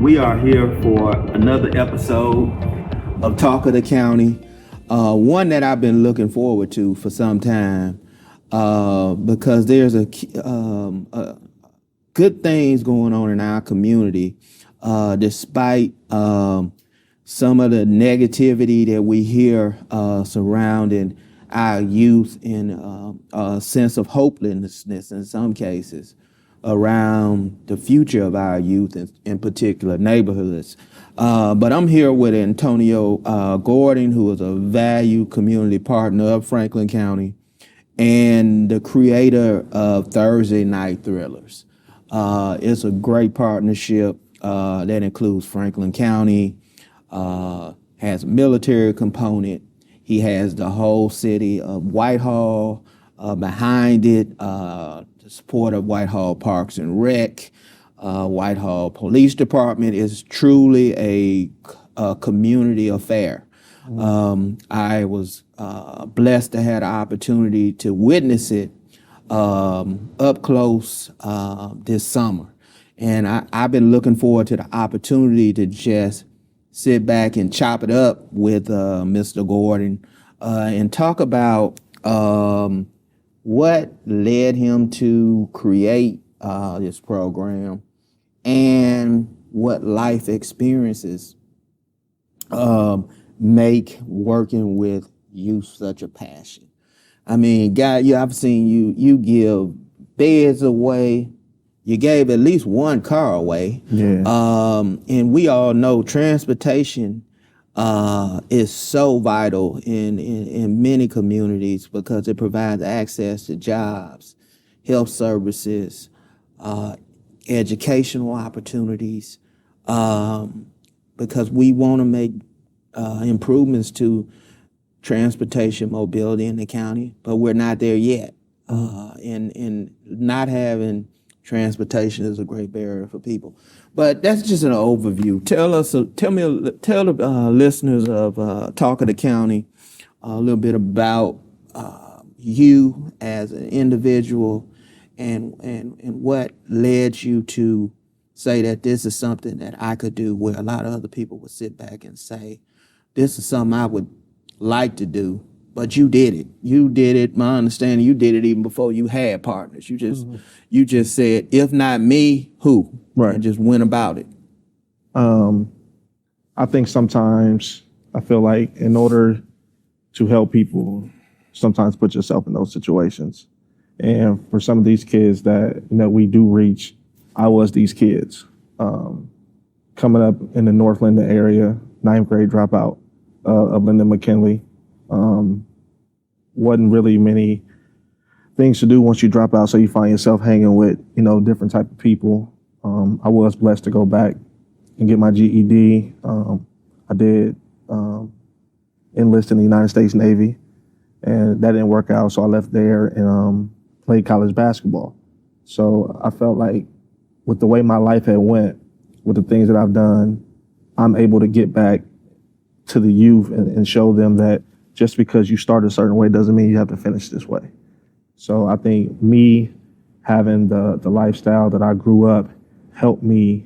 We are here for another episode of Talk of the County. One that I've been looking forward to for some time because there's a good things going on in our community despite some of the negativity that we hear surrounding our youth and a sense of hopelessness in some cases around the future of our youth, in particular neighborhoods. But I'm here with Antonio Gordon, who is a valued community partner of Franklin County and the creator of Thursday Night Thrillers. It's a great partnership that includes Franklin County, has a military component. He has the whole city of Whitehall behind it, the support of Whitehall Parks and Rec. Whitehall Police Department is truly a community affair. I was blessed to have the opportunity to witness it up close this summer. And I've been looking forward to the opportunity to just sit back and chop it up with Mr. Gordon and talk about what led him to create this program and what life experiences make working with youth such a passion. I mean, God, I've seen you give beds away. You gave at least one car away. Yeah. And we all know transportation is so vital in many communities because it provides access to jobs, health services, educational opportunities, because we want to make improvements to transportation mobility in the county, but we're not there yet. And not having transportation is a great barrier for people. But that's just an overview. Tell the listeners of Talk of the County a little bit about you as an individual and what led you to say that this is something that I could do, where a lot of other people would sit back and say, this is something I would like to do, but you did it. You did it. My understanding, you did it even before you had partners. You just said, if not me, who? Right. And just went about it. I think sometimes I feel like in order to help people, sometimes put yourself in those situations. And for some of these kids that we do reach, I was these kids. Coming up in the North Linden area, 9th grade dropout of Linden McKinley. Wasn't really many things to do once you drop out, so you find yourself hanging with, different type of people. I was blessed to go back and get my GED. I did enlist in the United States Navy, and that didn't work out, so I left there and played college basketball. So I felt like with the way my life had went, with the things that I've done, I'm able to get back to the youth and show them that just because you start a certain way doesn't mean you have to finish this way. So I think me having the lifestyle that I grew up helped me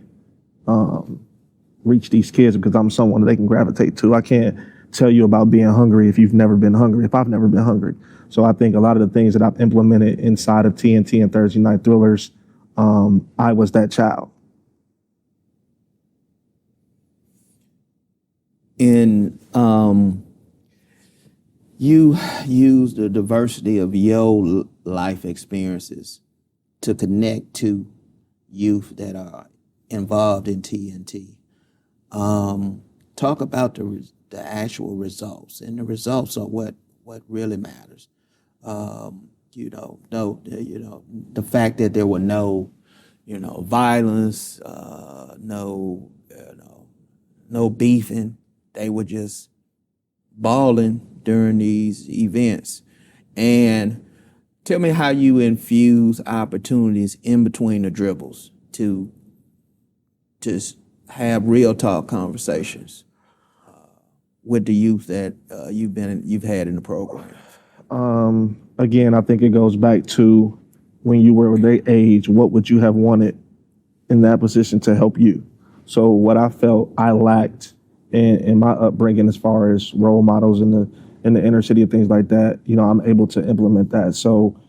reach these kids, because I'm someone that they can gravitate to. I can't tell you about being hungry if you've never been hungry, if I've never been hungry. So I think a lot of the things that I've implemented inside of TNT and Thursday Night Thrillers, I was that child. And you use the diversity of your life experiences to connect to youth that are involved in TNT. Talk about the actual results, and the results are what really matters. The fact that there were no, violence, no beefing. They were just balling during these events. And tell me how you infuse opportunities in between the dribbles to have real talk conversations with the youth that you've had in the program. Again, I think it goes back to when you were their age, what would you have wanted in that position to help you? So what I felt I lacked in my upbringing as far as role models in the inner city and things like that, I'm able to implement that. So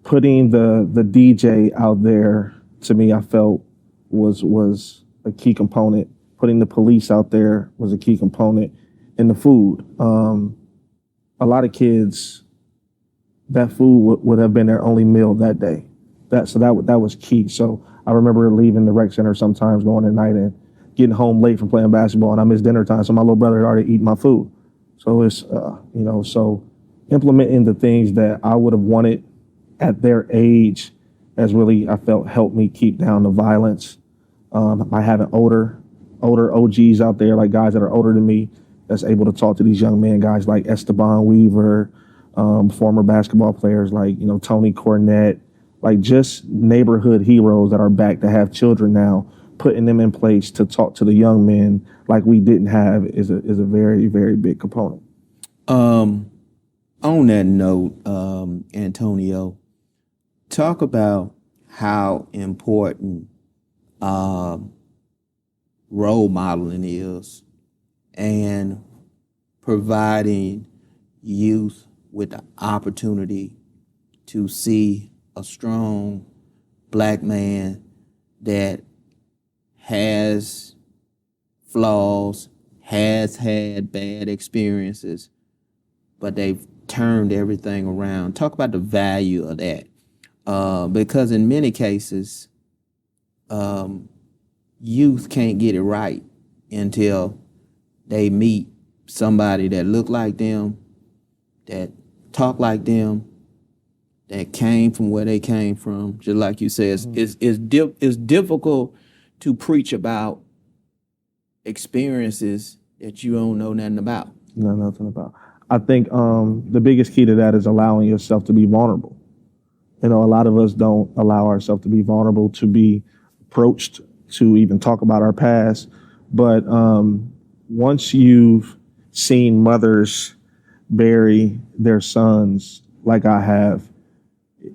putting the DJ out there, to me, I felt was a key component. Putting the police out there was a key component, and the food. A lot of kids, that food would have been their only meal that day. That was key. So I remember leaving the rec center sometimes, going at night and getting home late from playing basketball, and I missed dinner time. So my little brother had already eaten my food. So it's so implementing the things that I would have wanted at their age has really, I felt, helped me keep down the violence. By having older OGs out there, like guys that are older than me, that's able to talk to these young men, guys like Esteban Weaver, former basketball players like, Tony Cornette, like just neighborhood heroes that are back to have children now, putting them in place to talk to the young men like we didn't have is a very, very big component. On that note, Antonio, talk about how important role modeling is and providing youth with the opportunity to see a strong black man that has flaws, has had bad experiences, but they've turned everything around. Talk about the value of that. Because in many cases, youth can't get it right until they meet somebody that look like them, that talk like them, that came from where they came from. Just like you said, it's difficult to preach about experiences that you don't know nothing about. No, nothing about. I think the biggest key to that is allowing yourself to be vulnerable. A lot of us don't allow ourselves to be vulnerable, to be approached, to even talk about our past. But once you've seen mothers bury their sons like I have,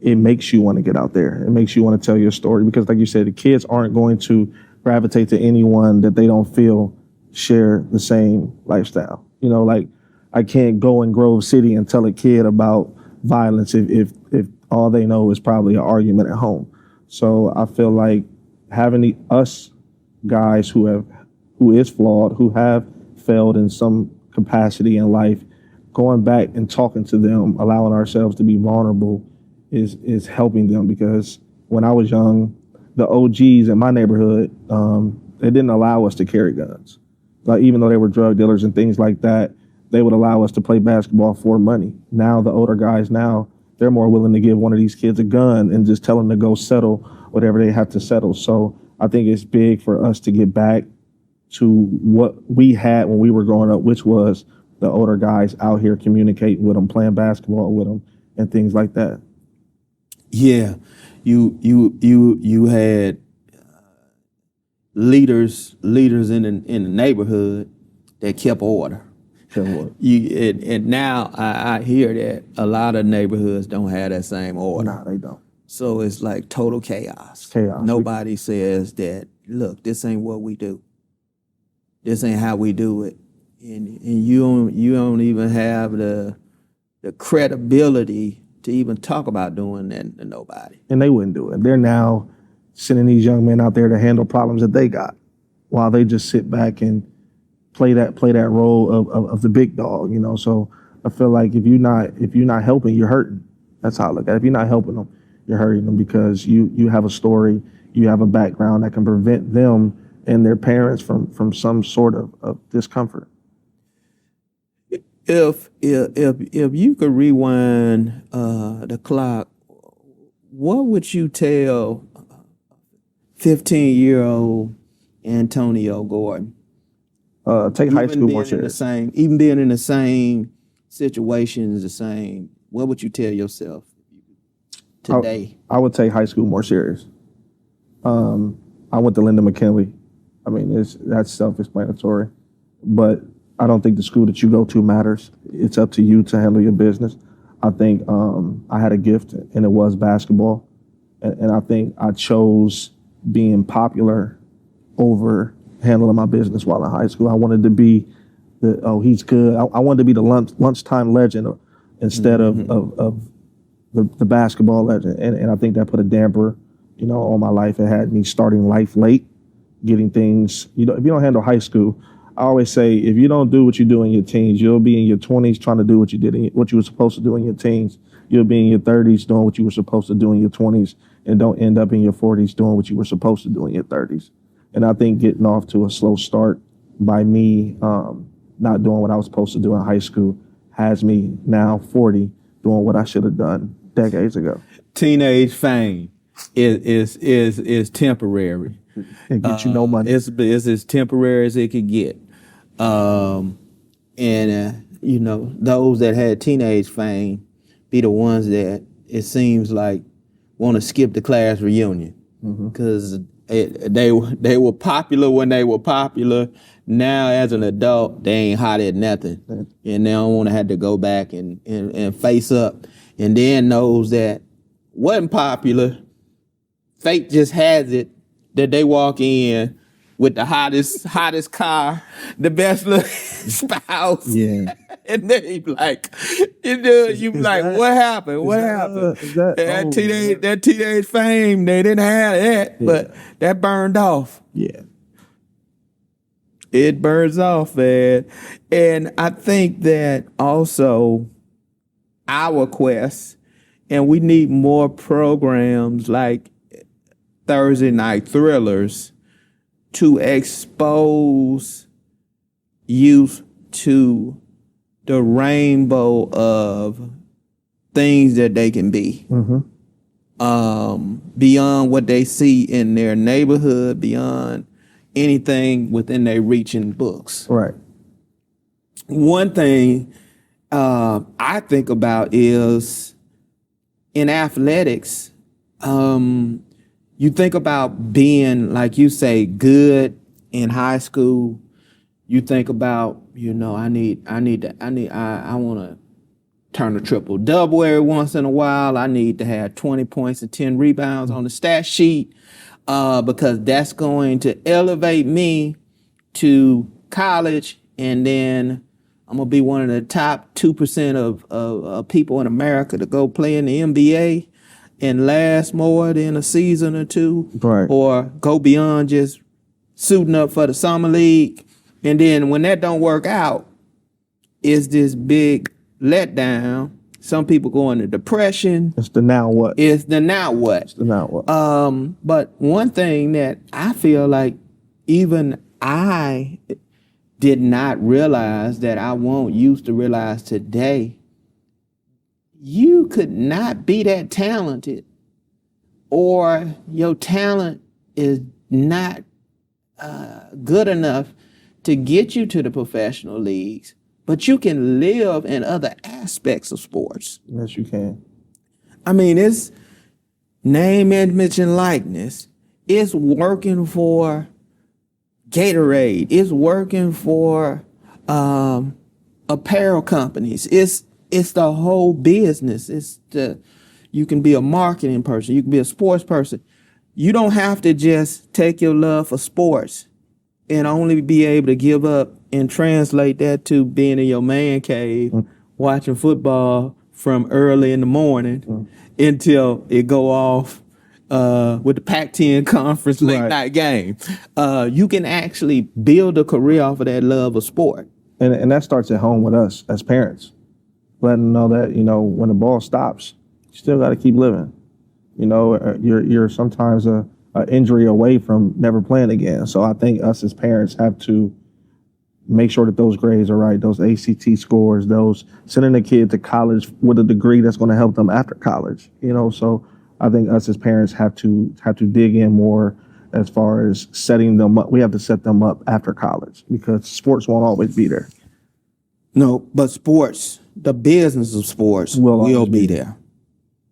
it makes you want to get out there. It makes you want to tell your story because, like you said, the kids aren't going to gravitate to anyone that they don't feel share the same lifestyle. Like I can't go in Grove City and tell a kid about violence if all they know is probably an argument at home. So I feel like having us guys who is flawed, who have failed in some capacity in life, going back and talking to them, allowing ourselves to be vulnerable is helping them. Because when I was young, the OGs in my neighborhood, they didn't allow us to carry guns. Like even though they were drug dealers and things like that, they would allow us to play basketball for money. Now the older guys they're more willing to give one of these kids a gun and just tell them to go settle whatever they have to settle. So I think it's big for us to get back to what we had when we were growing up, which was the older guys out here communicating with them, playing basketball with them, and things like that. Yeah, you had leaders in the neighborhood that kept order. And now I hear that a lot of neighborhoods don't have that same order. No, they don't. So it's like total chaos. Nobody says that, look, this ain't what we do. This ain't how we do it. And you don't even have the credibility to even talk about doing that to nobody. And they wouldn't do it. They're now sending these young men out there to handle problems that they got while they just sit back and play that role of the big dog, So I feel like if you're not helping, you're hurting. That's how I look at it. If you're not helping them, you're hurting them because you have a story, you have a background that can prevent them and their parents from some sort of discomfort. If you could rewind the clock, what would you tell 15-year-old Antonio Gordon? Take high school more serious. Even being in the same situations, the same. What would you tell yourself today? I would take high school more serious. I went to Linda McKinley. I mean, that's self-explanatory, but I don't think the school that you go to matters. It's up to you to handle your business. I think I had a gift, and it was basketball, and I think I chose being popular over handling my business while in high school. I wanted to be he's good. I wanted to be the lunchtime legend instead of the basketball legend. And I think that put a damper, on my life. It had me starting life late, getting things, if you don't handle high school, I always say, if you don't do what you do in your teens, you'll be in your 20s trying to do what you were supposed to do in your teens. You'll be in your 30s doing what you were supposed to do in your 20s, and don't end up in your 40s doing what you were supposed to do in your 30s. And I think getting off to a slow start by me not doing what I was supposed to do in high school has me now 40 doing what I should have done decades ago. Teenage fame is temporary. It gets you no money. It's as temporary as it could get. Those that had teenage fame be the ones that it seems like want to skip the class reunion because they were popular when they were popular. Now as an adult, they ain't hot at nothing, and they don't want to have to go back and face up. And then those that wasn't popular, fate just has it that they walk in with the hottest car, the best looking spouse. Yeah. And they be like, what happened? What happened? That teenage fame, they didn't have that, but that burned off. Yeah. It burns off, man. And I think that also our quest, and we need more programs like Thursday Night Thrillers to expose youth to the rainbow of things that they can be. Beyond what they see in their neighborhood, beyond anything within their reach in books. Right. One thing I think about is in athletics, you think about being, like you say, good in high school. You think about, I want to turn a triple double every once in a while. I need to have 20 points and 10 rebounds on the stat sheet because that's going to elevate me to college, and then I'm gonna be one of the top 2% of people in America to go play in the NBA and last more than a season or two, right, or go beyond just suiting up for the summer league. And then when that don't work out, it's this big letdown. Some people go into depression. It's the now what? It's the now what? It's the now what? But one thing that I feel like even I did not realize that I won't used to realize today, you could not be that talented, or your talent is not good enough to get you to the professional leagues, but you can live in other aspects of sports. Yes, you can. I mean, it's name, image, and likeness. It's working for Gatorade. It's working for apparel companies. It's the whole business. You can be a marketing person. You can be a sports person. You don't have to just take your love for sports and only be able to give up and translate that to being in your man cave, watching football from early in the morning until it go off with the Pac-10 conference late night game. You can actually build a career off of that love of sport. And that starts at home with us as parents, letting them know that, when the ball stops, you still got to keep living. You're sometimes a injury away from never playing again. So I think us as parents have to make sure that those grades are right, those ACT scores, those sending a kid to college with a degree that's going to help them after college. So I think us as parents have to dig in more as far as setting them up. We have to set them up after college because sports won't always be there. No, but sports, the business of sports will be there.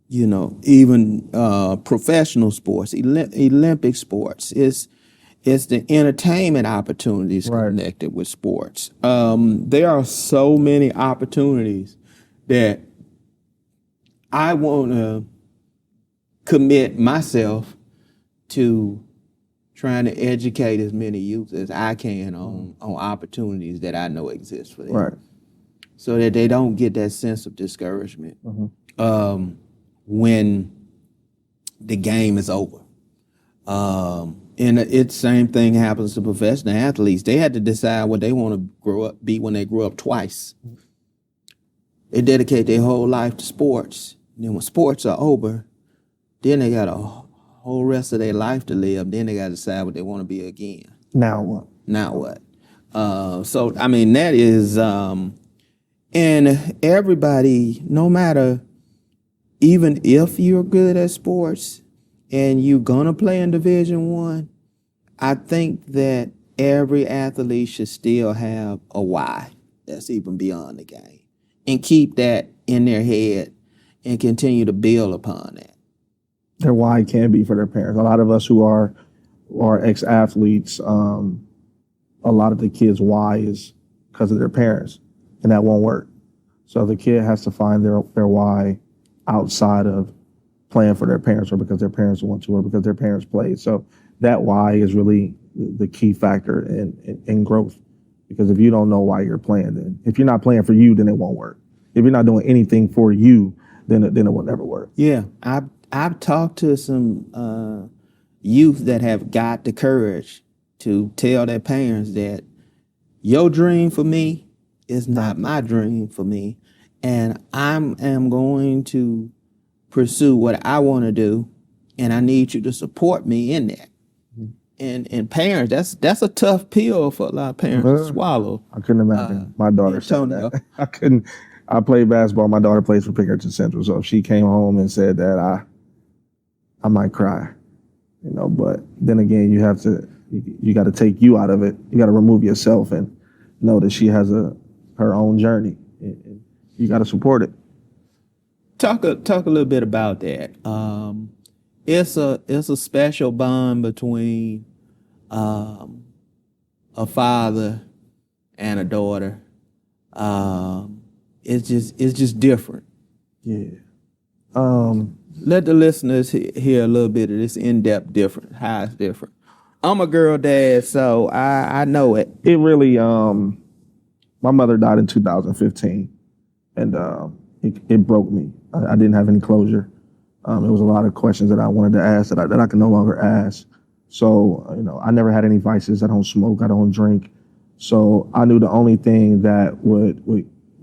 Even professional sports, Olympic sports, it's the entertainment opportunities connected with sports. There are so many opportunities that I want to commit myself to trying to educate as many youth as I can on opportunities that I know exist for them. Right. So that they don't get that sense of discouragement when the game is over. And it's same thing happens to professional athletes. They had to decide what they want to be when they grow up twice. They dedicate their whole life to sports. And then when sports are over, then they got a whole rest of their life to live. Then they got to decide what they want to be again. Now what? Now what? So, I mean, that is, and everybody, no matter, even if you're good at sports and you're going to play in Division I think that every athlete should still have a why that's even beyond the game and keep that in their head and continue to build upon that. Their why can be for their parents. A lot of us who are ex-athletes, a lot of the kids' why is because of their parents, and that won't work. So the kid has to find their why outside of playing for their parents or because their parents want to or because their parents played. So that why is really the key factor in growth. Because if you don't know why you're playing, then if you're not playing for you, then it won't work. If you're not doing anything for you, then it will never work. Yeah, I've talked to some youth that have got the courage to tell their parents that your dream for me is not my dream for me, and I am going to pursue what I want to do, and I need you to support me in that. And parents, that's a tough pill for a lot of parents to swallow. I couldn't imagine my daughter saying Antonio. that. I couldn't. I played basketball. My daughter plays for Pinkerton Central, so if she came home and said that, I might cry, But then again, you got to take you out of it. You got to remove yourself and know that she has her own journey. And you got to support it. Talk a little bit about that. It's a special bond between a father and a daughter. It's just different. Yeah. Let the listeners hear a little bit of this in-depth different, how it's different. I'm a girl dad, so I know it. It really, my mother died in 2015, and it broke me. I didn't have any closure. It was a lot of questions that I wanted to ask that I can no longer ask. So, I never had any vices. I don't smoke. I don't drink. So I knew the only thing that would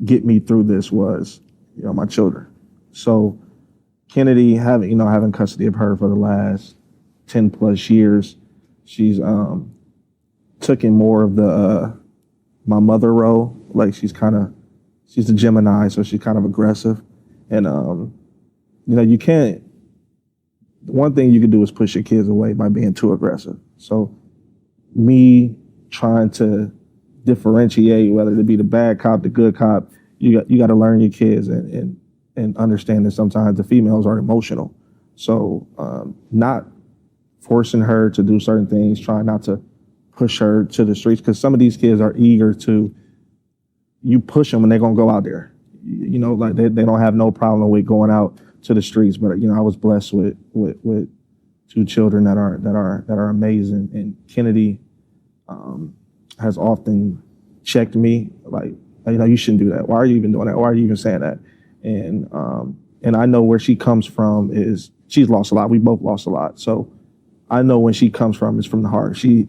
get me through this was, my children. So Kennedy, having custody of her for the last 10 plus years, she's taken more of the my mother role. Like she's a Gemini, so she's kind of aggressive. And you can't. One thing you can do is push your kids away by being too aggressive. So me trying to differentiate whether to be the bad cop, the good cop, you got to learn your kids and understand that sometimes the females are emotional. So not forcing her to do certain things, trying not to push her to the streets, because some of these kids are eager to, you push them and they're going to go out there. Like they don't have no problem with going out to the streets. But, I was blessed with two children that are amazing. And Kennedy has often checked me like, you shouldn't do that. Why are you even doing that? Why are you even saying that? And I know where she comes from is she's lost a lot. We both lost a lot. So I know when she comes from is from the heart. She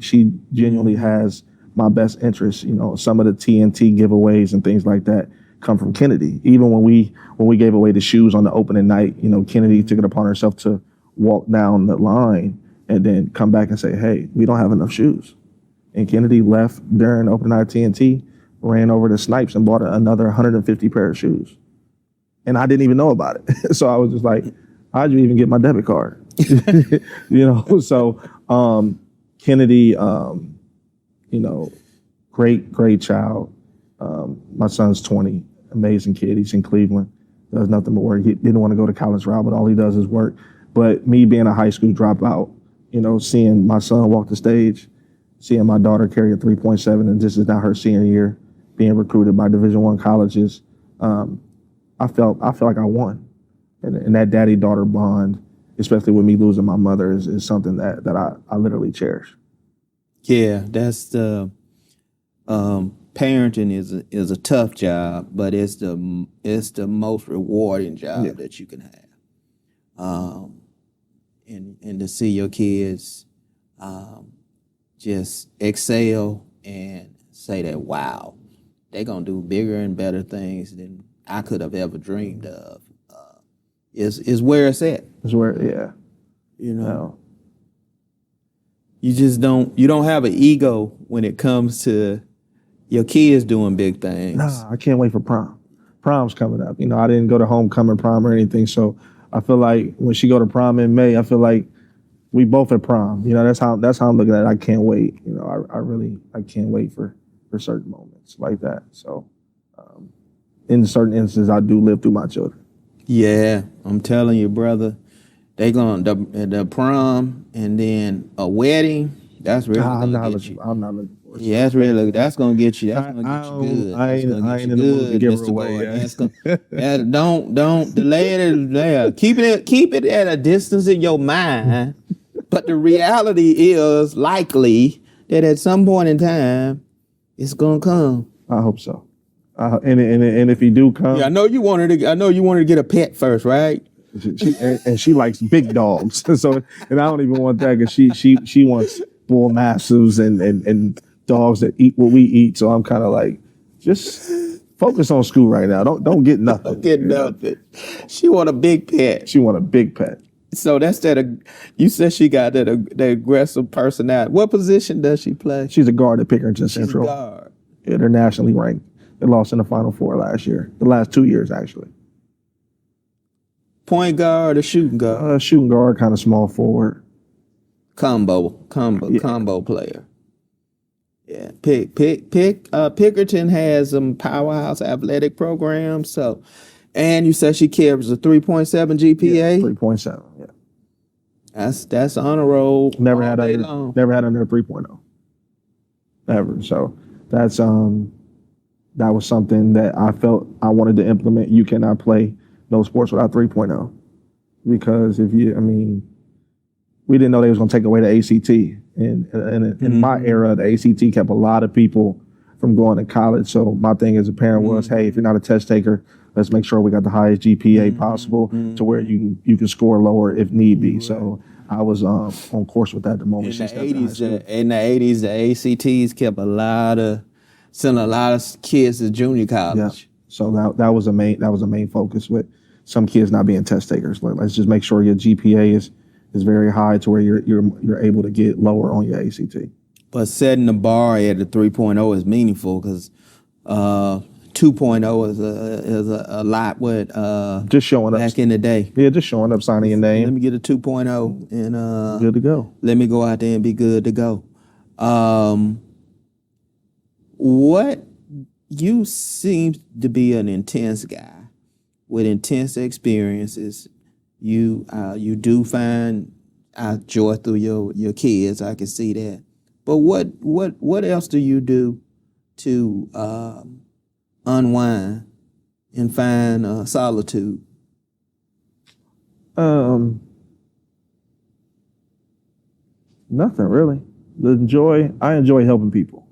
genuinely has my best interest. Some of the TNT giveaways and things like that come from Kennedy. Even when we gave away the shoes on the opening night, Kennedy took it upon herself to walk down the line and then come back and say, hey, we don't have enough shoes. And Kennedy left during opening night TNT, ran over to Snipes and bought another 150 pair of shoes. And I didn't even know about it. So I was just like, how'd you even get my debit card? So Kennedy, great child. My son's 20, amazing kid. He's in Cleveland, does nothing but work. He didn't want to go to college route, but all he does is work. But me being a high school dropout, seeing my son walk the stage, seeing my daughter carry a 3.7, and this is now her senior year, being recruited by Division I colleges, I felt like I won. And that daddy-daughter bond, especially with me losing my mother, is something that I literally cherish. Yeah, that's the parenting is a tough job, but it's the most rewarding job Yeah. that you can have. And to see your kids just excel and say that, wow, they're gonna do bigger and better things than I could have ever dreamed of. Is where it's at. Is where, yeah. You know, No. you don't have an ego when it comes to your kids doing big things. Nah, I can't wait for prom. Prom's coming up. You know, I didn't go to homecoming prom or anything, so I feel like when she go to prom in May, I feel like we both at prom. You know, that's how I'm looking at it. I can't wait. You know, I can't wait for certain moments like that. So, in certain instances, I do live through my children. Yeah, I'm telling you, brother. They going the prom and then a wedding. That's really gonna get you. I'm not looking for it. Yeah, that's gonna get you. That's gonna get you good. I ain't in the mood to give her away. Don't delay it there. Keep it at a distance in your mind. But the reality is likely that at some point in time, it's gonna come. I hope so. And if he do come, Yeah, I know you wanted to get a pet first, right? she likes big dogs. So, and I don't even want that because she wants bull mastiffs and dogs that eat what we eat. So I'm kind of like, just focus on school right now. Don't get nothing. Don't get nothing. She want a big pet. She want a big pet. So that's that. You said she got that aggressive personality. What position does she play? She's a guard at Pickerington She's Central. a guard. Yeah, they're nationally ranked. They lost in the Final Four last year. The last 2 years, actually. Point guard or shooting guard? Shooting guard, kind of small forward. Combo player. Yeah, Pickerton has some powerhouse athletic programs. So, and you said she carries a 3.7 GPA. Yeah, 3.7. Yeah. That's honor roll. Never had under 3.0. Ever. So that's that was something that I felt I wanted to implement. You cannot play no sports without 3.0 because we didn't know they was going to take away the ACT. And in my era, the ACT kept a lot of people from going to college. So my thing as a parent was, hey, if you're not a test taker, let's make sure we got the highest GPA possible to where you can score lower if need be. Right. So I was on course with that the moment she stepped in high school. In the 80s, the ACTs kept sending a lot of kids to junior college. Yeah. So that was a main focus with some kids not being test takers. Let's just make sure your GPA is very high to where you're able to get lower on your ACT. But setting the bar at a 3.0 is meaningful because 2.0 is a lot with just showing up back in the day. Yeah, just showing up, signing your name. Let me get a 2.0 and good to go. Let me go out there and be good to go. What you seem to be an intense guy with intense experiences. You do find joy through your kids. I can see that. But what else do you do to unwind and find solitude? Nothing really. I enjoy helping people.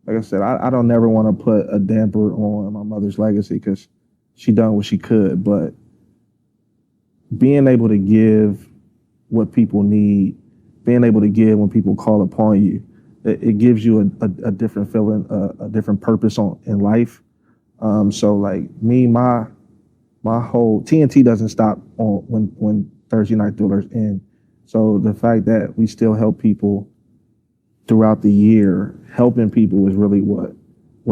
Like I said, I don't never want to put a damper on my mother's legacy because she done what she could, but being able to give what people need, being able to give when people call upon you, it gives you a different feeling, a different purpose in life. So like me, my whole TNT doesn't stop on when Thursday Night Thrillers end. So the fact that we still help people throughout the year, helping people is really what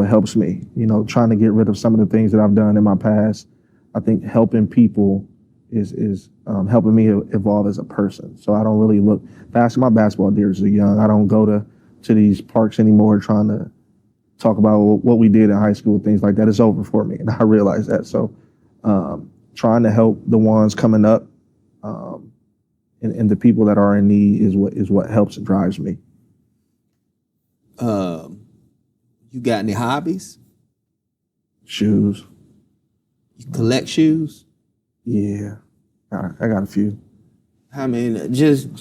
helps me. You know, trying to get rid of some of the things that I've done in my past. I think helping people is helping me evolve as a person. So I don't really look past my basketball years are young. I don't go to these parks anymore trying to talk about what we did in high school, things like that. It's over for me, and I realize that. So trying to help the ones coming up and the people that are in need is what helps and drives me. You got any hobbies? Shoes. You collect shoes? Yeah, I got a few. I mean, just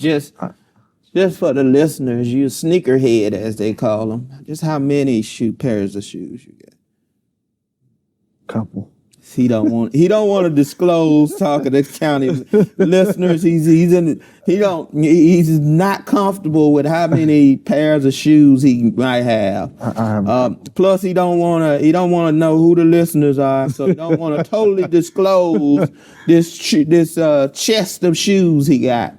Just for the listeners, you sneakerhead as they call them. Just how many pairs of shoes you got? Couple. He don't want to disclose talking to county listeners. He's not comfortable with how many pairs of shoes he might have. Plus he don't want to know who the listeners are, so he don't want to totally disclose this chest of shoes he got.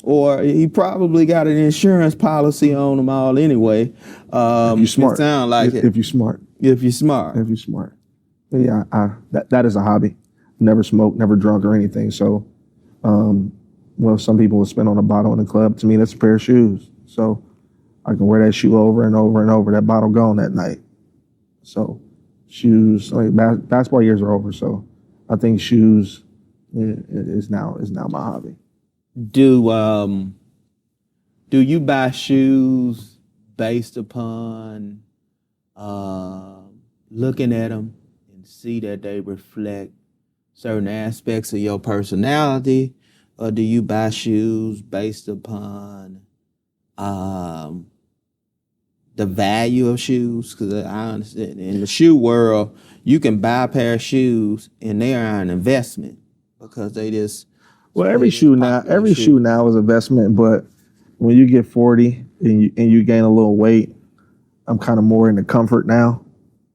Or he probably got an insurance policy on them all anyway. If you're smart. It sound like if you're smart. If you're smart. If you're smart. But yeah, that is a hobby. Never smoked, never drunk or anything. So, some people will spend on a bottle in the club. To me, that's a pair of shoes. So I can wear that shoe over and over and over. That bottle gone that night. So shoes, basketball years are over. So I think shoes is now my hobby. Do you buy shoes based upon looking at them and see that they reflect certain aspects of your personality, or do you buy shoes based upon the value of shoes? Because I understand in the shoe world, you can buy a pair of shoes and they are an investment because they just. Well, every shoe now is an investment, but when you get 40 and you gain a little weight, I'm kind of more into comfort now.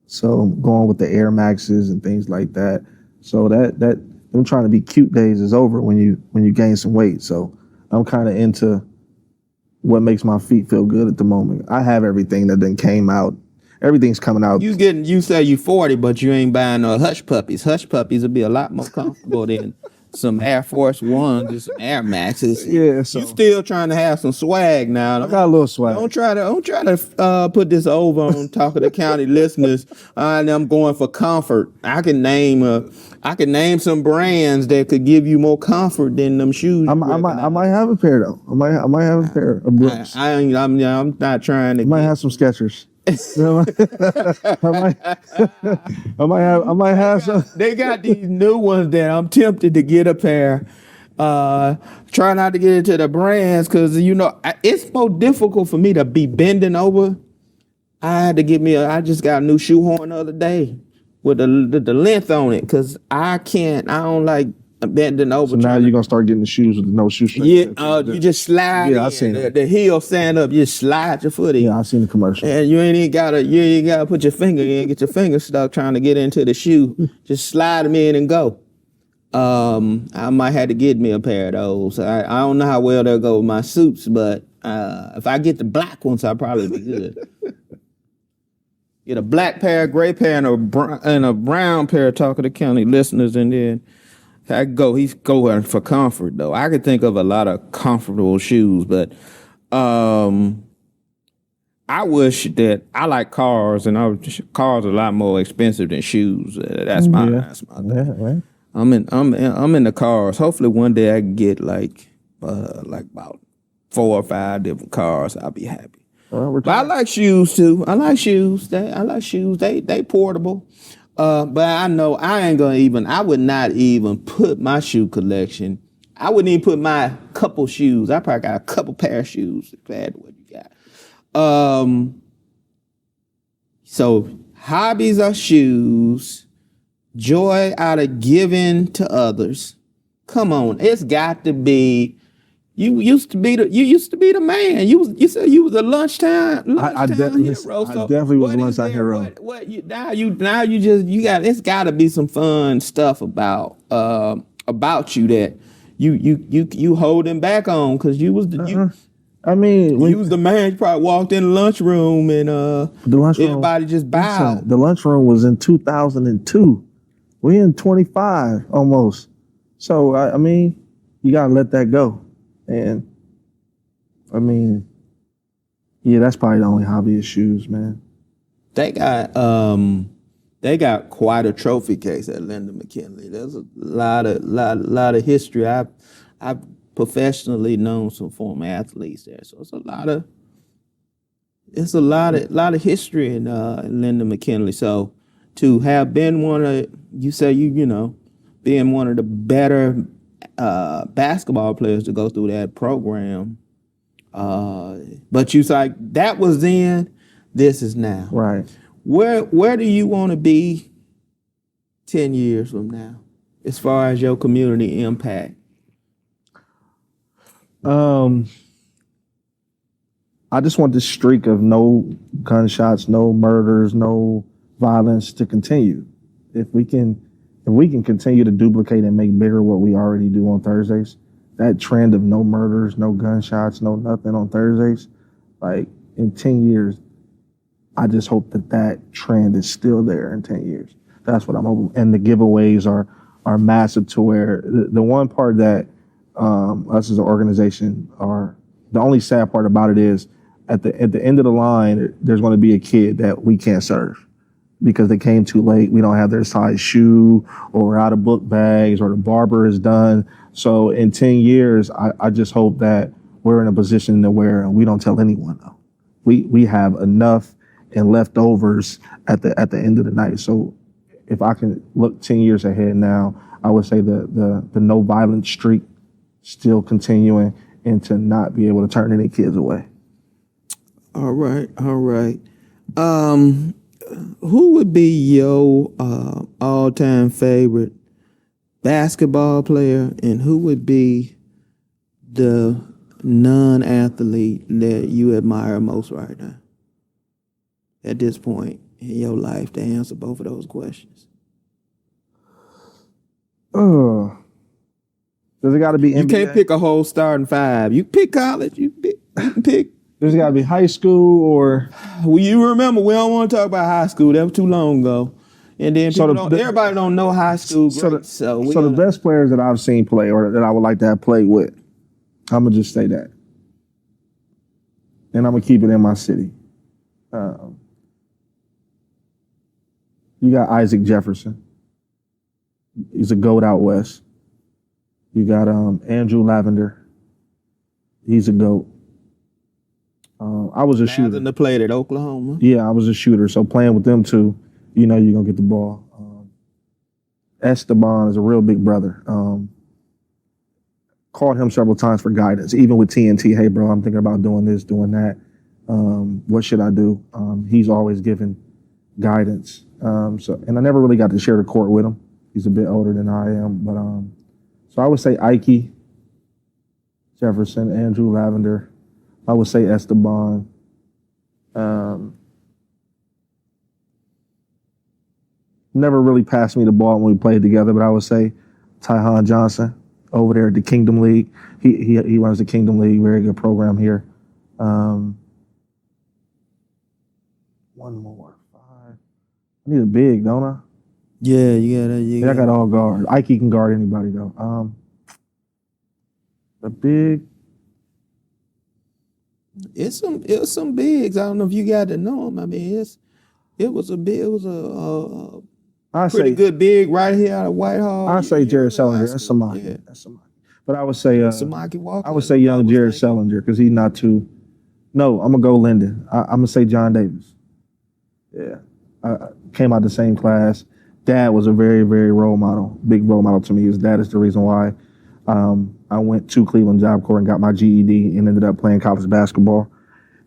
So I'm going with the Air Maxes and things like that. So that them trying to be cute days is over when you gain some weight. So I'm kind of into what makes my feet feel good at the moment. I have everything that then came out. Everything's coming out. You say you 40, but you ain't buying no Hush Puppies. Hush Puppies will be a lot more comfortable than some Air Force Ones and some Air Maxes. Yeah, so you still trying to have some swag now. I got a little swag. Don't try to put this over on talking to county listeners. I'm going for comfort. I can name some brands that could give you more comfort than them shoes. I might have a pair though. I might have a pair of Brooks. I'm not trying to. I might have some Skechers. I might have some. They got these new ones that I'm tempted to get a pair. Try not to get into the brands because it's more difficult for me to be bending over. I had to I just got a new shoehorn the other day with the length on it because I don't like bending over. So now you're gonna start getting the shoes with no shoe strap. Yeah, you just slide. Yeah, I seen it. The heel stand up. You just slide your foot in. Yeah, I seen the commercial. And you ain't gotta put your finger in, get your finger stuck trying to get into the shoe. Just slide them in and go. I might have to get me a pair of those. I don't know how well they'll go with my suits, but if I get the black ones, I'll probably be good. Get a black pair, a gray pair, and a brown pair. Talking to county listeners, and then. He's going for comfort though. I could think of a lot of comfortable shoes, but I wish that I like cars, and cars are a lot more expensive than shoes. That's my thing. Yeah, right. I'm in the cars. Hopefully one day I can get like about 4 or 5 different cars. I'll be happy. But I like shoes too. I like shoes. They portable. But I know I would not even put my shoe collection. I wouldn't even put my couple shoes. I probably got a couple pair of shoes compared to what you got. So hobbies are shoes, joy out of giving to others. Come on, it's got to be. You used to be the man. You said you was a lunchtime I definitely hero. So I definitely was a lunchtime hero. It's got to be some fun stuff about you that you holding back on because you was the you was the man. You probably walked in the lunchroom and everybody just bowed. Listen, the lunchroom was in 2002. We in 25 almost. So you gotta let that go. And that's probably the only hobby is shoes, man. They got quite a trophy case at Linda McKinley. There's a lot of history. I've professionally known some former athletes there, so it's a lot of history in Linda McKinley. So to have been being one of the better basketball players to go through that program, But you like that was then, this is now. Right. Where do you want to be 10 years from now, as far as your community impact? I just want this streak of no gunshots, no murders, no violence to continue. If we can continue to duplicate and make bigger what we already do on Thursdays, that trend of no murders, no gunshots, no nothing on Thursdays, like in 10 years, I just hope that trend is still there in 10 years. That's what I'm hoping. And the giveaways are massive to where the one part that us as an organization are, the only sad part about it is at the end of the line, there's going to be a kid that we can't serve because they came too late. We don't have their size shoe, or we're out of book bags, or the barber is done. So in 10 years, I just hope that we're in a position to where we don't tell anyone though. We have enough and leftovers at the end of the night. So if I can look 10 years ahead now, I would say the no violence streak still continuing, and to not be able to turn any kids away. All right. Who would be your all-time favorite basketball player, and who would be the non-athlete that you admire most right now at this point in your life to answer both of those questions? Does it got to be NBA? You can't pick a whole starting five. You pick college. You can pick. Does it got to be high school or? Well, you remember, we don't want to talk about high school. That was too long ago. And then everybody don't know high school. So the best players that I've seen play, or that I would like to have played with, I'm going to just say that. And I'm going to keep it in my city. You got Isaac Jefferson. He's a GOAT out west. You got Andrew Lavender. He's a GOAT. I was a shooter. Lavender played at Oklahoma. Yeah, I was a shooter. So playing with them two, you're going to get the ball. Esteban is a real big brother. Called him several times for guidance, even with TNT. Hey, bro, I'm thinking about doing this, doing that. What should I do? He's always given guidance. And I never really got to share the court with him. He's a bit older than I am. But so I would say Ike Jefferson, Andrew Lavender. I would say Esteban. Never really passed me the ball when we played together, but I would say Tyhan Johnson over there at the Kingdom League. He runs the Kingdom League, very good program here. One more, 5. I need a big, don't I? Yeah, you got I got all guard. Ike can guard anybody though. The big. It was some bigs. I don't know if you got to know them. I mean, it was a pretty good big right here out of Whitehall. I say Jared Sellinger. That's somebody. Yeah. That's somebody. But I would say Samaki Walker. I would say young Jared Sellinger because he's not too. No, I'm gonna go Linden. I'm gonna say John Davis. Yeah, I came out the same class. Dad was a very, very big role model to me. His dad is the reason why I went to Cleveland Job Corps and got my GED and ended up playing college basketball.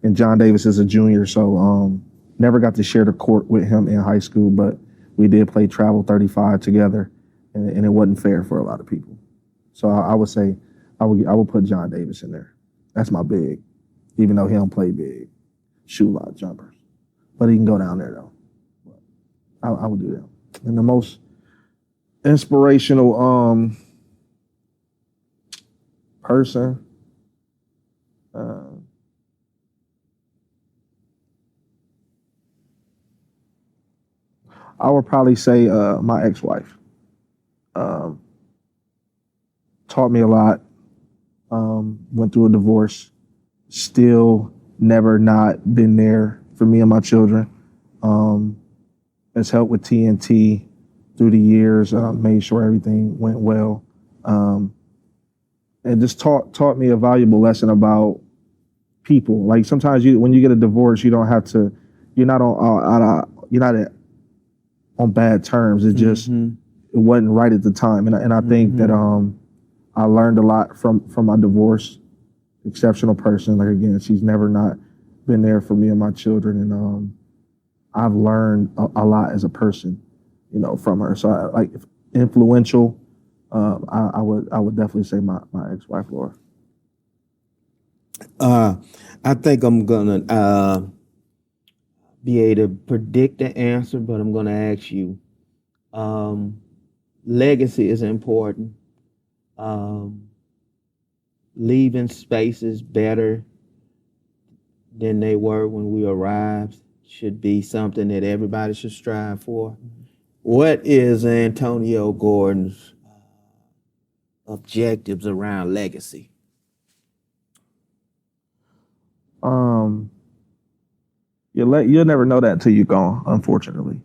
And John Davis is a junior, so never got to share the court with him in high school, but we did play travel 35 together, and it wasn't fair for a lot of people. So I would say I would put John Davis in there. That's my big, even though he don't play big, shoot a lot of jumpers, but he can go down there though. I would do that. And the most inspirational person. I would probably say my ex-wife. Taught me a lot. Went through a divorce. Still never not been there for me and my children. Has helped with TNT through the years. Made sure everything went well. And just taught me a valuable lesson about people. Like sometimes when you get a divorce, you don't have to. You're not on bad terms. It just it wasn't right at the time, and I think that I learned a lot from my divorce. exceptional person. Like, again, she's never not been there for me and my children. And I've learned a lot as a person, from her. So influential. I would definitely say my ex-wife, Laura. I think I'm gonna be able to predict the answer, but I'm gonna ask you. Legacy is important. Leaving spaces better than they were when we arrived should be something that everybody should strive for. What is Antonio Gordon's objectives around legacy? You'll never know that until you're gone, unfortunately.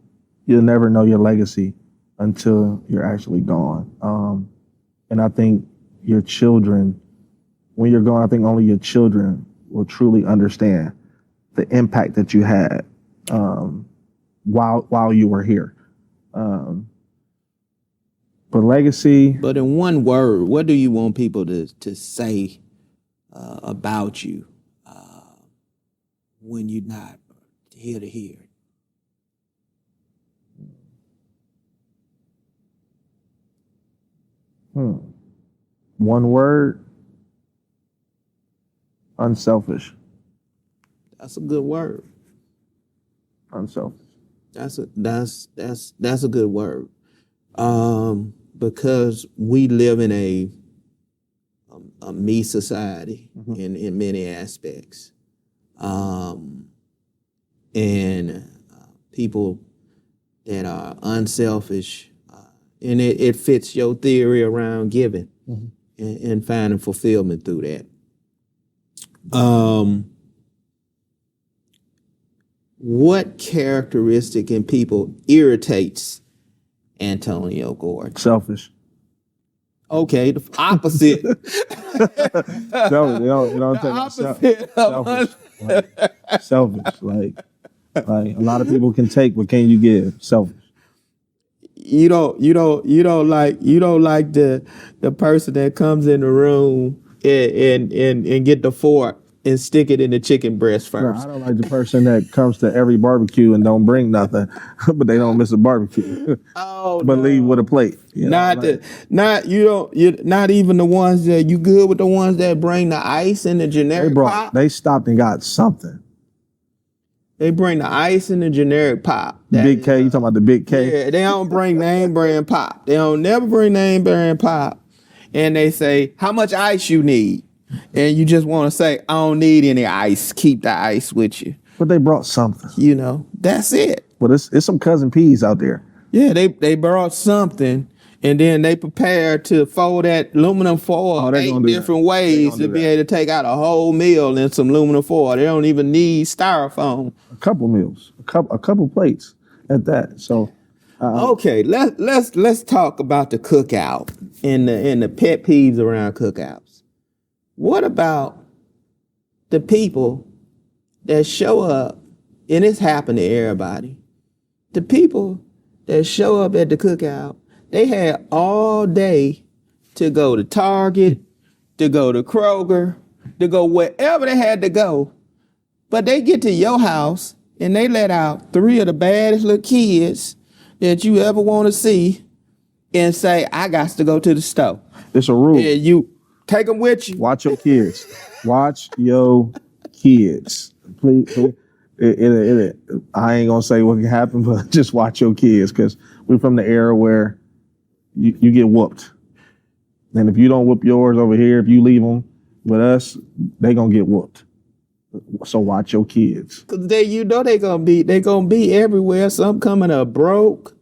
You'll never know your legacy until you're actually gone. And I think your children, when you're gone, I think only your children will truly understand the impact that you had while you were here. But legacy. But in one word, what do you want people to say about you when you're not here to hear it? One word: unselfish. That's a good word. Unselfish. That's a good word. Because we live in a me society in many aspects. And people that are unselfish, and it fits your theory around giving and finding fulfillment through that. What characteristic in people irritates Antonio Gordon? Selfish. Okay, the opposite. Selfish. Like a lot of people can take, but can you give? Selfish. You don't like the person that comes in the room and get the fork and stick it in the chicken breast first. No, I don't like the person that comes to every barbecue and don't bring nothing, but they don't miss a barbecue. But leave with a plate. Not even the ones that you good with the ones that bring the ice in the generic pop. They stopped and got something. They bring the ice in the generic pop. Big K, you talking about the Big K? Yeah, they don't bring name brand pop. They don't never bring name brand pop. And they say, how much ice you need? And you just want to say, I don't need any ice. Keep the ice with you. But they brought something. That's it. But it's some cousin peas out there. Yeah, they brought something, and then they prepared to fold that aluminum foil 8 different ways to be able to take out a whole meal in some aluminum foil. They don't even need styrofoam. A couple meals, a couple plates at that. So, okay, let's talk about the cookout and the pet peeves around cookouts. What about the people that show up, and it's happened to everybody, the people that show up at the cookout, they had all day to go to Target, to go to Kroger, to go wherever they had to go. But they get to your house and they let out 3 of the baddest little kids that you ever want to see and say, I got to go to the store. It's a rule. And you take them with you. Watch your kids. Watch your kids. Please. I ain't gonna say what can happen, but just watch your kids, because we're from the era where you get whooped. And if you don't whoop yours over here, if you leave them with us, they gonna get whooped. So watch your kids. Cause they gonna be everywhere. Some coming up broke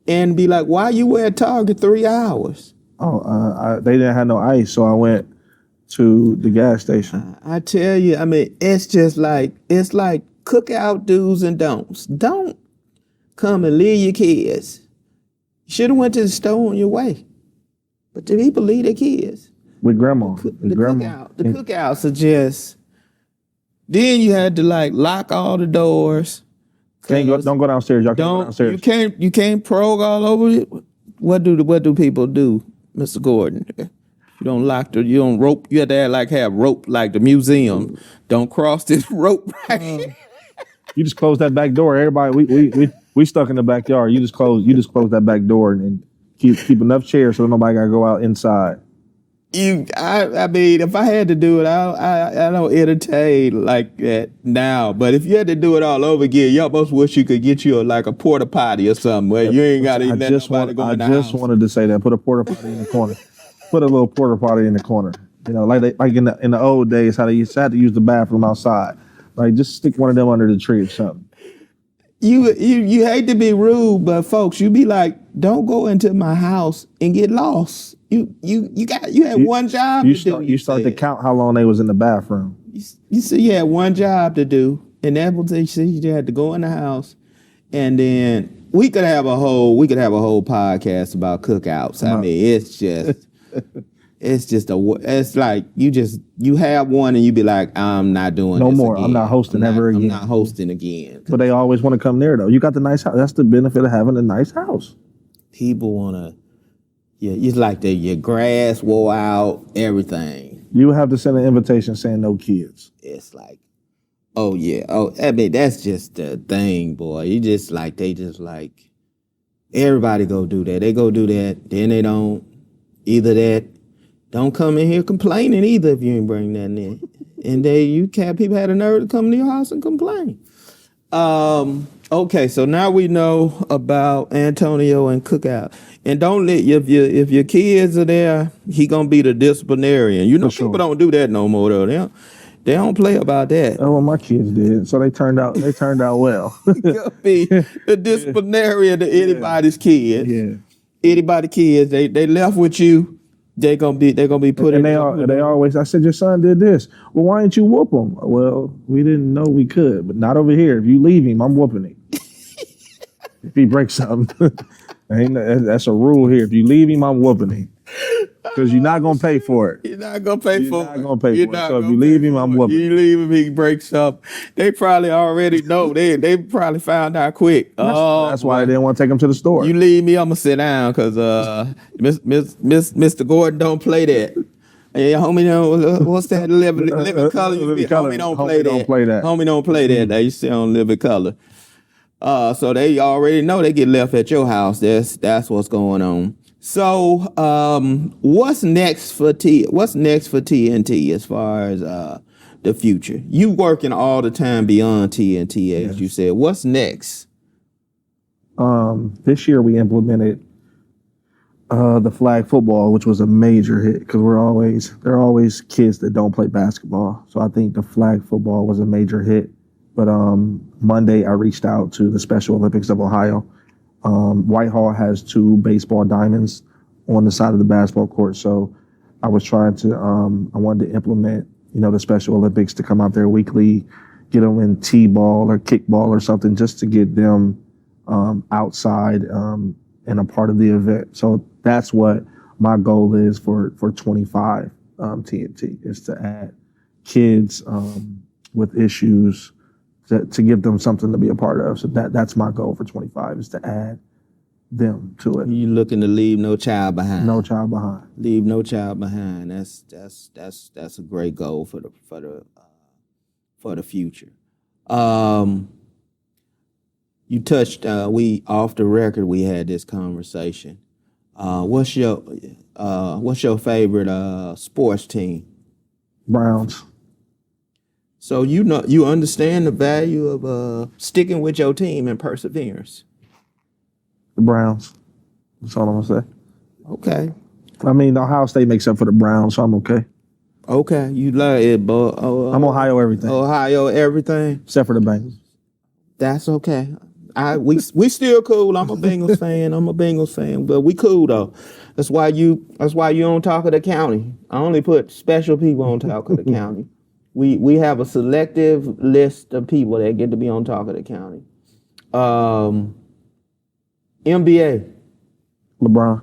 and be like, why you at Target 3 hours? They didn't have no ice, so I went to the gas station. I tell you, I mean, it's like cookout do's and don'ts. Don't come and leave your kids. You should have went to the store on your way. But the people leave their kids. With grandma. The cookouts are just, then you had to lock all the doors. Don't go downstairs. Y'all can't go downstairs. You can't probe all over it. What do people do, Mr. Gordon? You don't lock you don't rope. You have to have rope like the museum. Don't cross this rope right here. You just close that back door. Everybody, we stuck in the backyard. You just close that back door and keep enough chairs so nobody gotta go out inside. I mean, if I had to do it, I don't entertain like that now. But if you had to do it all over again, you almost wish you could get you a porta potty or something where you ain't got to let nobody go in the house. I just wanted to say that. Put a porta potty in the corner. Put a little porta potty in the corner. You know, like in the old days, how they used to have to use the bathroom outside. Like, just stick one of them under the tree or something. You hate to be rude, but folks, you be like, don't go into my house and get lost. You had one job to do. You start to count how long they was in the bathroom. You see, you had one job to do, and that was you had to go in the house, and then we could have a whole podcast about cookouts. I mean, it's like you have one and you be like, I'm not doing no this more. again. I'm not hosting ever again. I'm not hosting again. But they always want to come there though. You got the nice house. That's the benefit of having a nice house. People wanna, it's like your grass wore out, everything. You have to send an invitation saying no kids. It's like, I mean, that's just the thing, boy. They just like everybody go do that. They go do that, then they don't. Either that. Don't come in here complaining either if you ain't bring that in. And people had a nerve to come to your house and complain. Okay, so now we know about Antonio and cookout. And don't let if your kids are there, he gonna be the disciplinarian. You know, people don't do that no more though. They don't play about that. Oh, well, my kids did, so they turned out well. He gonna be the disciplinarian to anybody's kids. Yeah, anybody's kids. They left with you. They're gonna be put in. And they always. I said, your son did this. Well, why didn't you whoop him? Well, we didn't know we could, but not over here. If you leave him, I'm whooping him. If he breaks something, that's a rule here. If you leave him, I'm whooping him. Because you're not gonna pay for it. You're not gonna pay for it. So if you leave him, I'm whooping. You leave him, he breaks up. They probably already know. They probably found out quick. That's why they didn't want to take him to the store. You leave me, I'm gonna sit down because Mr. Gordon don't play that. Hey, homie, what's that living color? Homie don't play that. Homie don't play that. They sit on living color. So they already know they get left at your house. That's what's going on. So, what's next for TNT as far as the future? You working all the time beyond TNT, as you said. What's next? This year we implemented the flag football, which was a major hit because there are always kids that don't play basketball. So I think the flag football was a major hit. But Monday I reached out to the Special Olympics of Ohio. Whitehall has 2 baseball diamonds on the side of the basketball court. So I was trying to, I wanted to implement, the Special Olympics to come out there weekly, get them in T-ball or kickball or something just to get them outside and a part of the event. So that's what my goal is for 25 TNT is to add kids with issues to give them something to be a part of. So that's my goal for 25 is to add them to it. You looking to leave no child behind. No child behind. Leave no child behind. That's a great goal for the future. You touched we off the record we had this conversation. What's your favorite sports team? Browns. So you understand the value of sticking with your team and perseverance. The Browns. That's all I'm gonna say. Okay. I mean, Ohio State makes up for the Browns, so I'm okay. Okay, you love it, but I'm Ohio everything. Ohio everything, except for the Bengals. That's okay. We still cool. I'm a Bengals fan. But we cool though. That's why you on top of the county. I only put special people on top of the county. We have a selective list of people that get to be on top of the county. NBA. LeBron.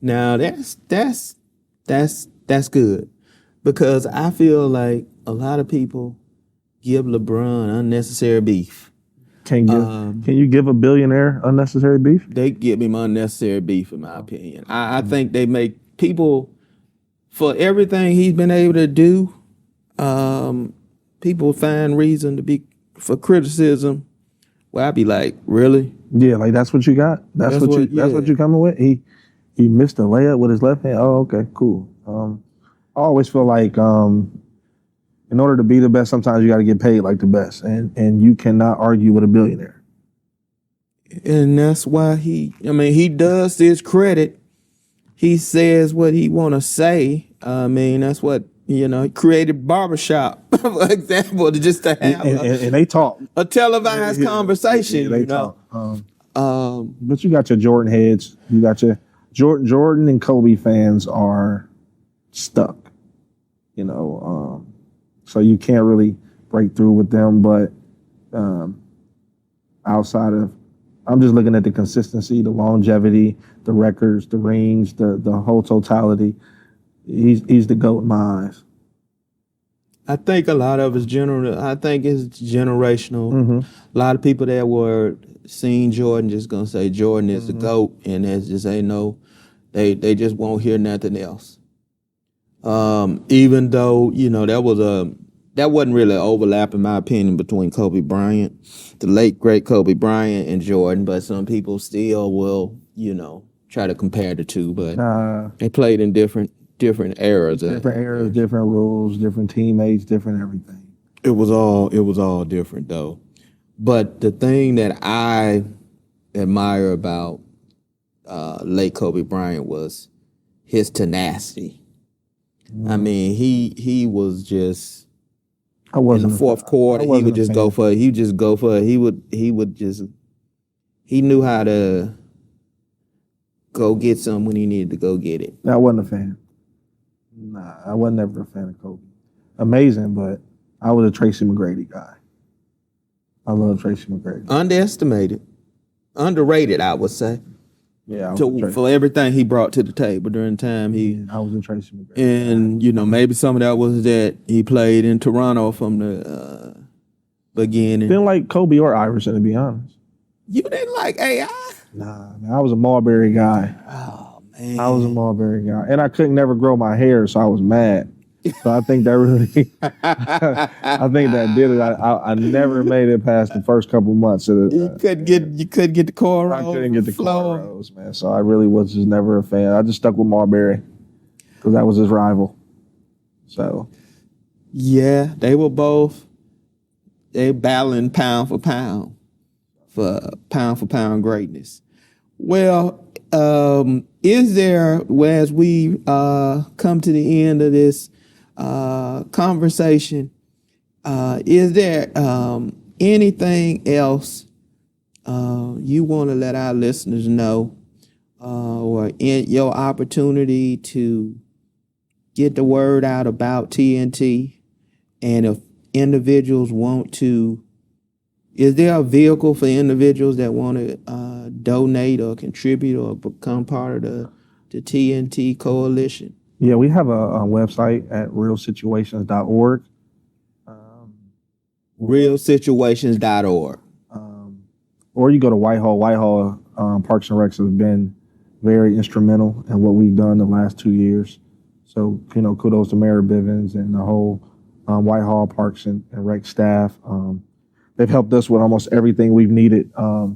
Now that's good because I feel like a lot of people give LeBron unnecessary beef. Can you give a billionaire unnecessary beef? They give him unnecessary beef, in my opinion. I think they make people, for everything he's been able to do, people find reason to be for criticism. Well, I'd be like, really? Yeah, like that's what you got. That's what you coming with. He missed a layup with his left hand. Oh, okay, cool. I always feel like in order to be the best, sometimes you got to get paid like the best, and you cannot argue with a billionaire. And that's why he does this credit. He says what he want to say. That's what, he created barbershop, for example, just to have and they talk. a televised conversation. Yeah, they talk. But you got your Jordan heads. You got your Jordan and Kobe fans are stuck. So you can't really break through with them. But outside of, I'm just looking at the consistency, the longevity, the records, the rings, the whole totality. He's the GOAT in my eyes. I think a lot of it's generational. Mm-hmm. A lot of people that were seeing Jordan just gonna say Jordan is the GOAT, and there's just ain't no, they just won't hear nothing else. Even though that wasn't really an overlap, in my opinion, between Kobe Bryant, the late great Kobe Bryant, and Jordan. But some people still will, try to compare the two. But they played in different eras. Different eras, different rules, different teammates, different everything. It was all different though. But the thing that I admire about late Kobe Bryant was his tenacity. I mean, he was just in the fourth quarter. He would just go for it. He knew how to go get something when he needed to go get it. I wasn't a fan. Nah, I wasn't never a fan of Kobe. Amazing, but I was a Tracy McGrady guy. I love Tracy McGrady. Underestimated. Underrated, I would say. Yeah, for everything he brought to the table during the time I was a Tracy McGrady. And maybe some of that was that he played in Toronto from the beginning. Didn't like Kobe or Iverson, to be honest. You didn't like AI? Nah, man, I was a Marbury guy. Oh man, I was a Marbury guy, and I couldn't never grow my hair, so I was mad. So I think that really, I think that did it. I never made it past the first couple months. You couldn't get the cornrows. I couldn't get the cornrows, man. So I really was just never a fan. I just stuck with Marbury because that was his rival. So yeah, they were both. They battling pound for pound greatness. Well, is there, as we come to the end of this conversation, is there anything else you want to let our listeners know, or in your opportunity to get the word out about TNT? And if individuals want to, is there a vehicle for individuals that want to donate or contribute or become part of the TNT coalition? Yeah, we have a website at realsituations.org. Realsituations.org. Or you go to Whitehall. Whitehall Parks and Recs has been very instrumental in what we've done the last 2 years. So, kudos to Mayor Bivens and the whole Whitehall Parks and Rec staff. They've helped us with almost everything we've needed,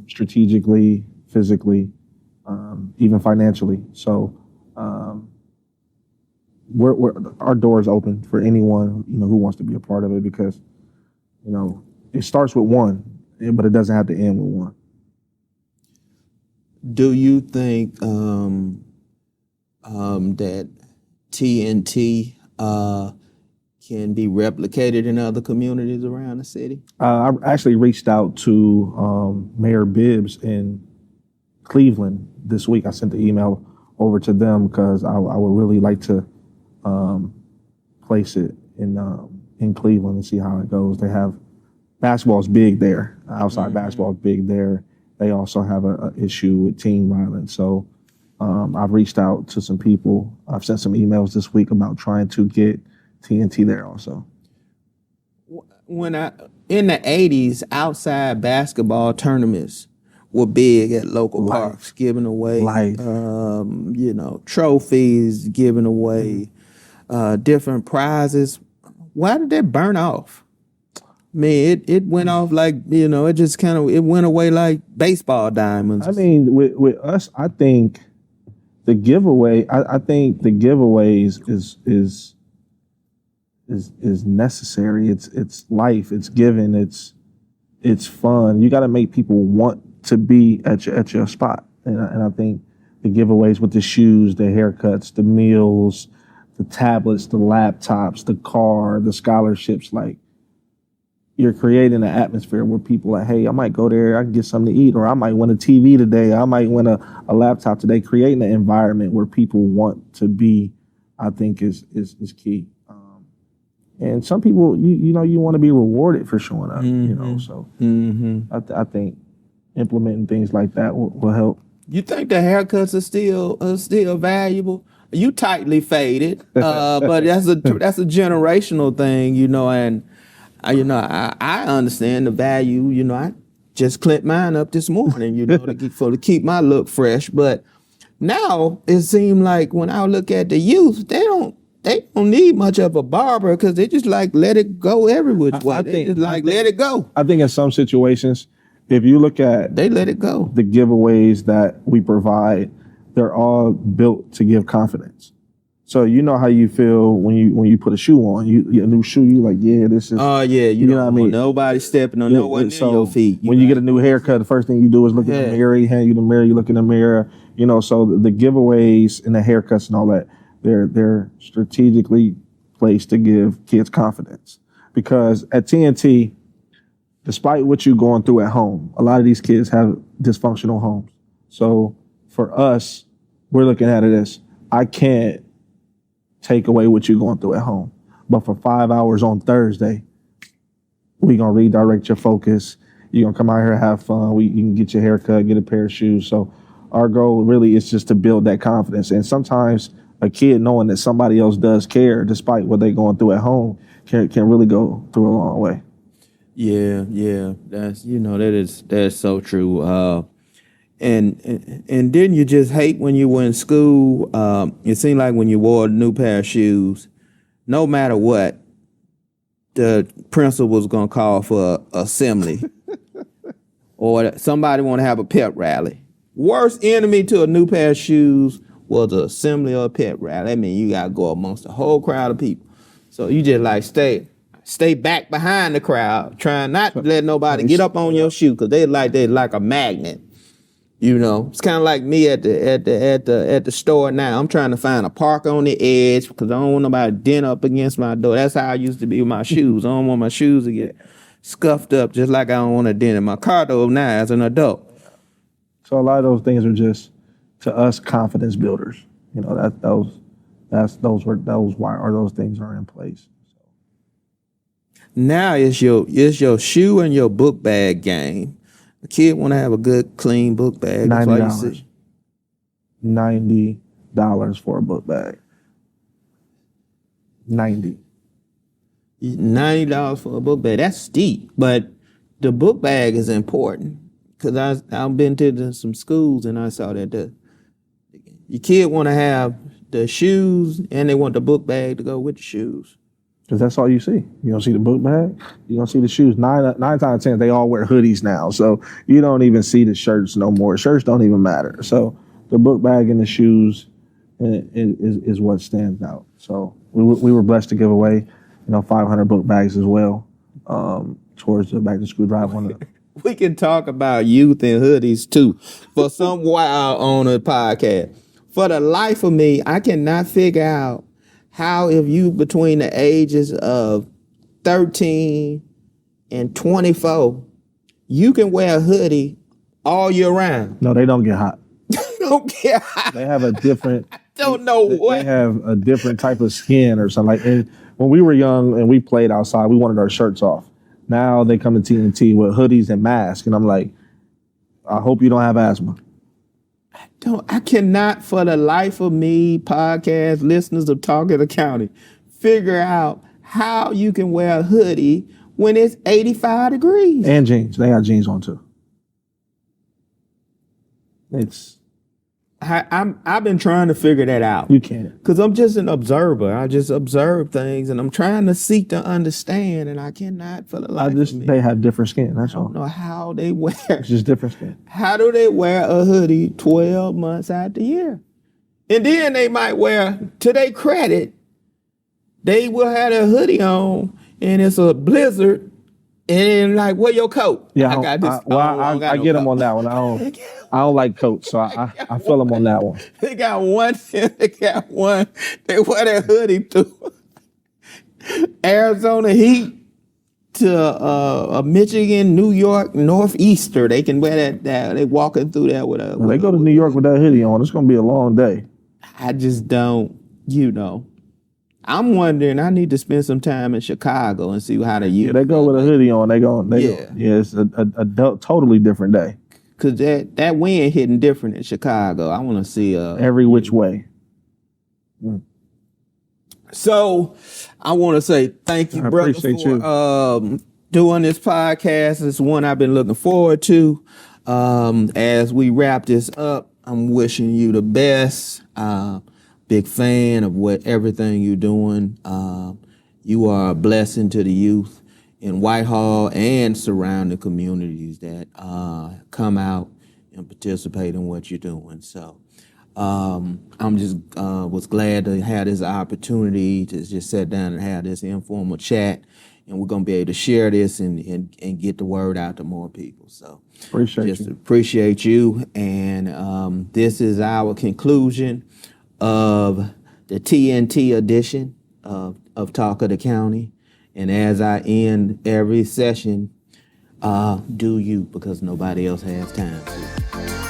strategically, physically, even financially. So our door is open for anyone who wants to be a part of it, because it starts with one, but it doesn't have to end with one. Do you think that TNT can be replicated in other communities around the city? I actually reached out to Mayor Bibbs in Cleveland this week. I sent the email over to them because I would really like to place it in Cleveland and see how it goes. They have basketball's big there. Outside basketball is big there. They also have an issue with teen violence. So I've reached out to some people. I've sent some emails this week about trying to get TNT there also. In the 80s, outside basketball tournaments were big at local Life. parks, giving away, Life. trophies, giving away different prizes. Why did that burn off? I mean, it went off like, it just kind of, it went away like baseball diamonds. I mean, with us, I think the giveaway, I think the giveaways is necessary. It's life. It's given. It's fun. You got to make people want to be at your spot. And I think the giveaways with the shoes, the haircuts, the meals, the tablets, the laptops, the car, the scholarships, like you're creating an atmosphere where people are like, hey, I might go there, I can get something to eat, or I might win a TV today, I might win a laptop today. Creating an environment where people want to be, I think is key. And some people, you want to be rewarded for showing up, so I think implementing things like that will help. You think the haircuts are still valuable? You tightly faded, but that's a generational thing, and I understand the value. I just clipped mine up this morning, to keep my look fresh. But now it seems like when I look at the youth, they don't need much of a barber because they just like let it go every which way. Let it go. I think in some situations, if you look at they let it go. The giveaways that we provide, they're all built to give confidence. So you know how you feel when you put a shoe on, a new shoe, you like, yeah, this is. Oh yeah, you know what I mean. Nobody stepping on nowhere near your feet. When you get a new haircut, the first thing you do is look in the mirror. You hand you the mirror, you look in the mirror. So the giveaways and the haircuts and all that, they're strategically placed to give kids confidence. Because at TNT, despite what you're going through at home, a lot of these kids have dysfunctional homes. So for us, we're looking at it as, I can't take away what you're going through at home. But for 5 hours on Thursday, we're going to redirect your focus. You're going to come out here, have fun. You can get your hair cut, get a pair of shoes. So our goal really is just to build that confidence. And sometimes a kid knowing that somebody else does care, despite what they're going through at home, can really go through a long way. Yeah. That's so true. And didn't you just hate when you were in school? It seemed like when you wore a new pair of shoes, no matter what, the principal was gonna call for assembly, or somebody want to have a pep rally. Worst enemy to a new pair of shoes was an assembly or a pep rally. That means you gotta go amongst a whole crowd of people. So you just like stay back behind the crowd, trying not to let nobody get up on your shoe, because they like a magnet. It's kind of like me at the store now. I'm trying to find a park on the edge because I don't want nobody to dent up against my door. That's how I used to be with my shoes. I don't want my shoes to get scuffed up, just like I don't want a dent in my car door now as an adult. So a lot of those things are just, to us, confidence builders. Those things are in place. Now it's your shoe and your book bag game. A kid want to have a good, clean book bag. $90. $90 for a book bag. $90 for a book bag. That's steep, but the book bag is important because I've been to some schools and I saw that your kid want to have the shoes and they want the book bag to go with the shoes. Because that's all you see. You don't see the book bag. You don't see the shoes. Nine times out of 10, they all wear hoodies now. So you don't even see the shirts no more. Shirts don't even matter. So the book bag and the shoes is what stands out. So we were blessed to give away, 500 book bags as well towards the back to school drive. We can talk about youth and hoodies too for some while on a podcast. For the life of me, I cannot figure out how, if you between the ages of 13 and 24, you can wear a hoodie all year round. No, they don't get hot. They don't get hot. They have a different. I don't know what. They have a different type of skin or something. And when we were young and we played outside, we wanted our shirts off. Now they come to TNT with hoodies and masks, and I'm like, I hope you don't have asthma. I cannot for the life of me, podcast listeners of Talking to County, figure out how you can wear a hoodie when it's 85 degrees. And jeans. They got jeans on too. I've been trying to figure that out. You can't. Because I'm just an observer. I just observe things, and I'm trying to seek to understand, and I cannot for the life of me. They have different skin. That's I all. don't know how they wear. It's just different skin. How do they wear a hoodie 12 months out the year? And then they might wear, to their credit, they will have a hoodie on, and it's a blizzard, and like, wear your coat. Yeah, I got this. I get them on that one. I don't like coats, so I feel them on that one. They got one. They wear that hoodie to Arizona heat to Michigan, New York, Northeaster. They can wear that. They walking through that with a. When they go to New York with that hoodie on, it's gonna be a long day. I just don't, I'm wondering. I need to spend some time in Chicago and see how they use. Yeah, they go with a hoodie on. They go. Yeah, it's a totally different day. Cause that wind hitting different in Chicago. I want to see every which way. So I want to say thank you, brother, for doing this podcast. It's one I've been looking forward to. As we wrap this up, I'm wishing you the best. Big fan of everything you're doing. You are a blessing to the youth in Whitehall and surrounding communities that come out and participate in what you're doing. So I'm just was glad to have this opportunity to just sit down and have this informal chat, and we're gonna be able to share this and get the word out to more people. So appreciate you, and this is our conclusion of the TNT edition of Talk of the County. And as I end every session, do you, because nobody else has time to.